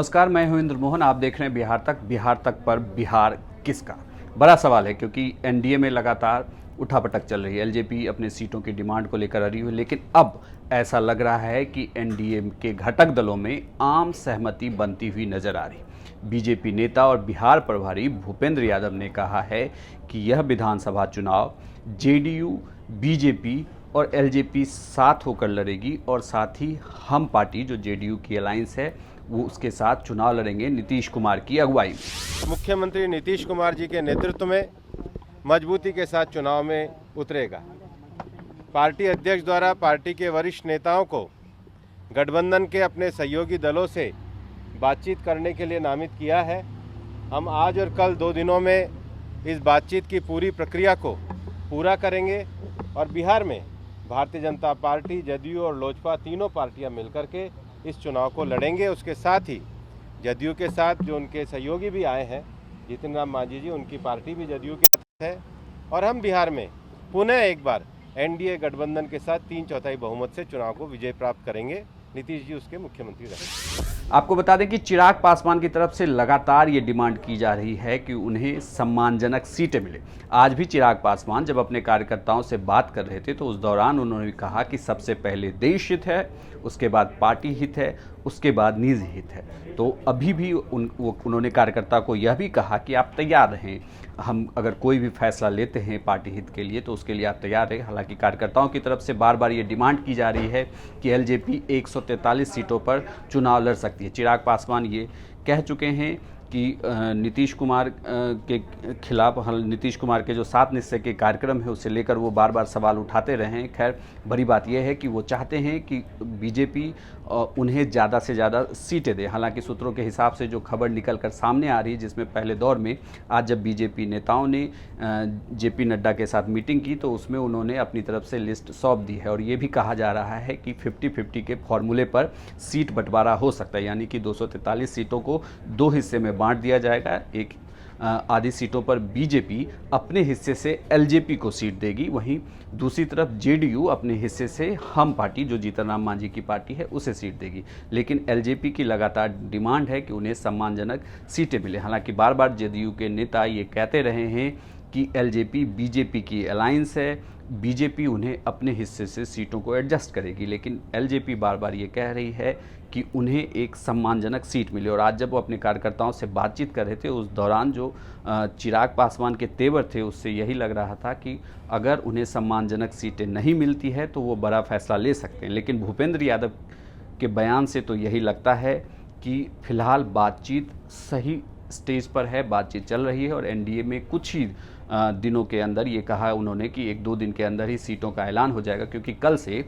नमस्कार, मैं हूं इंद्र मोहन। आप देख रहे हैं बिहार तक पर बिहार किसका। बड़ा सवाल है क्योंकि एनडीए में लगातार उठापटक चल रही है। एलजेपी अपने सीटों की डिमांड को लेकर अड़ी हुई, लेकिन अब ऐसा लग रहा है कि एनडीए के घटक दलों में आम सहमति बनती हुई नजर आ रही। बीजेपी नेता और बिहार प्रभारी भूपेंद्र यादव ने कहा है कि यह विधानसभा चुनाव जेडीयू, बीजेपी और एलजेपी साथ होकर लड़ेगी और साथ ही हम पार्टी जो जेडीयू की अलायंस है वो उसके साथ चुनाव लड़ेंगे नीतीश कुमार की अगुवाई में। मुख्यमंत्री नीतीश कुमार जी के नेतृत्व में मजबूती के साथ चुनाव में उतरेगा। पार्टी अध्यक्ष द्वारा पार्टी के वरिष्ठ नेताओं को गठबंधन के अपने सहयोगी दलों से बातचीत करने के लिए नामित किया है। हम आज और कल 2 दिनों में इस बातचीत की पूरी प्रक्रिया को पूरा करेंगे और बिहार में भारतीय जनता पार्टी, जदयू और लोजपा तीनों पार्टियां मिलकर के इस चुनाव को लड़ेंगे। उसके साथ ही जदयू के साथ जो उनके सहयोगी भी आए हैं, जितिन राम मांझी जी, उनकी पार्टी भी जदयू के साथ है और हम बिहार में पुनः एक बार एनडीए गठबंधन के साथ 3/4 बहुमत से चुनाव को विजय प्राप्त करेंगे। नीतीश जी उसके मुख्यमंत्री रहेंगे। आपको बता दें कि चिराग पासवान की तरफ से लगातार ये डिमांड की जा रही है कि उन्हें सम्मानजनक सीटें मिले। आज भी चिराग पासवान जब अपने कार्यकर्ताओं से बात कर रहे थे तो उस दौरान उन्होंने भी कहा कि सबसे पहले देश हित है, उसके बाद पार्टी हित है, उसके बाद निजी हित है। तो अभी भी उन्होंने कार्यकर्ता को यह भी कहा कि आप तैयार रहें, हम अगर कोई भी फैसला लेते हैं पार्टी हित के लिए तो उसके लिए आप तैयार रहें। हालांकि कार्यकर्ताओं की तरफ से बार बार ये डिमांड की जा रही है कि एलजेपी 143 सीटों पर चुनाव लड़ सकती है। चिराग पासवान ये कह चुके हैं कि नीतीश कुमार के खिलाफ, नीतीश कुमार के जो 7 निश्चय के कार्यक्रम है उसे लेकर वो बार बार सवाल उठाते रहे हैं। खैर, बड़ी बात यह है कि वो चाहते हैं कि बीजेपी उन्हें ज़्यादा से ज़्यादा सीटें दे। हालांकि सूत्रों के हिसाब से जो खबर निकल कर सामने आ रही है, जिसमें पहले दौर में आज जब बीजेपी नेताओं ने जेपी नड्डा के साथ मीटिंग की तो उसमें उन्होंने अपनी तरफ से लिस्ट सौंप दी है और ये भी कहा जा रहा है कि 50-50 के फॉर्मूले पर सीट बंटवारा हो सकता है, यानी कि 243 सीटों को 2 हिस्से में बांट दिया जाएगा। एक आधी सीटों पर बीजेपी अपने हिस्से से एलजेपी को सीट देगी, वहीं दूसरी तरफ जेडीयू अपने हिस्से से हम पार्टी जो जीतन राम मांझी की पार्टी है उसे सीट देगी। लेकिन एलजेपी की लगातार डिमांड है कि उन्हें सम्मानजनक सीटें मिले। हालांकि बार बार जेडीयू के नेता ये कहते रहे हैं कि एलजेपी बीजेपी की अलायंस है, बीजेपी उन्हें अपने हिस्से से सीटों को एडजस्ट करेगी, लेकिन एलजेपी बार बार ये कह रही है कि उन्हें एक सम्मानजनक सीट मिले। और आज जब वो अपने कार्यकर्ताओं से बातचीत कर रहे थे उस दौरान जो चिराग पासवान के तेवर थे उससे यही लग रहा था कि अगर उन्हें सम्मानजनक सीटें नहीं मिलती है तो वो बड़ा फैसला ले सकते हैं। लेकिन भूपेंद्र यादव के बयान से तो यही लगता है कि फिलहाल बातचीत सही स्टेज पर है, बातचीत चल रही है और एनडीए में कुछ ही दिनों के अंदर, ये कहा उन्होंने कि 1-2 दिन के अंदर ही सीटों का ऐलान हो जाएगा, क्योंकि कल से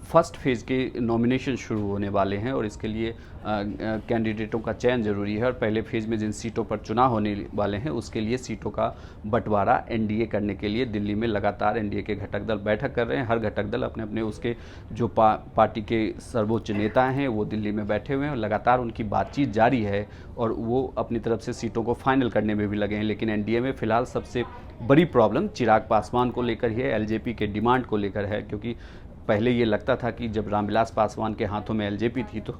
फर्स्ट फेज़ के नॉमिनेशन शुरू होने वाले हैं और इसके लिए कैंडिडेटों का चयन जरूरी है और पहले फेज़ में जिन सीटों पर चुनाव होने वाले हैं उसके लिए सीटों का बंटवारा एनडीए करने के लिए दिल्ली में लगातार एनडीए के घटक दल बैठक कर रहे हैं। हर घटक दल अपने अपने उसके जो पार्टी के सर्वोच्च नेता हैं वो दिल्ली में बैठे हुए हैं और लगातार उनकी बातचीत जारी है और वो अपनी तरफ से सीटों को फाइनल करने में भी लगे हैं। लेकिन एनडीए में फिलहाल सबसे बड़ी प्रॉब्लम चिराग पासवान को लेकर ही है, एलजेपी के डिमांड को लेकर है, क्योंकि पहले ये लगता था कि जब रामविलास पासवान के हाथों में एलजेपी थी तो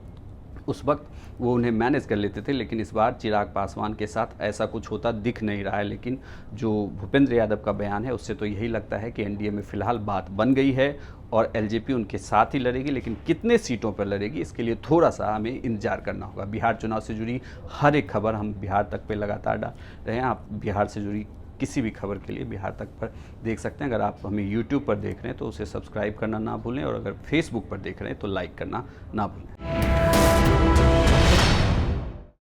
उस वक्त वो उन्हें मैनेज कर लेते थे, लेकिन इस बार चिराग पासवान के साथ ऐसा कुछ होता दिख नहीं रहा है। लेकिन जो भूपेंद्र यादव का बयान है उससे तो यही लगता है कि एनडीए में फिलहाल बात बन गई है और एलजेपी उनके साथ ही लड़ेगी, लेकिन कितने सीटों पर लड़ेगी इसके लिए थोड़ा सा हमें इंतजार करना होगा। बिहार चुनाव से जुड़ी हर एक खबर हम बिहार तक पे लगातार डाल रहे हैं। आप बिहार से जुड़ी किसी भी खबर के लिए बिहार तक पर देख सकते हैं। अगर आप हमें यूट्यूब पर देख रहे हैं तो उसे सब्सक्राइब करना ना भूलें और अगर फेसबुक पर देख रहे हैं तो लाइक करना ना भूलें।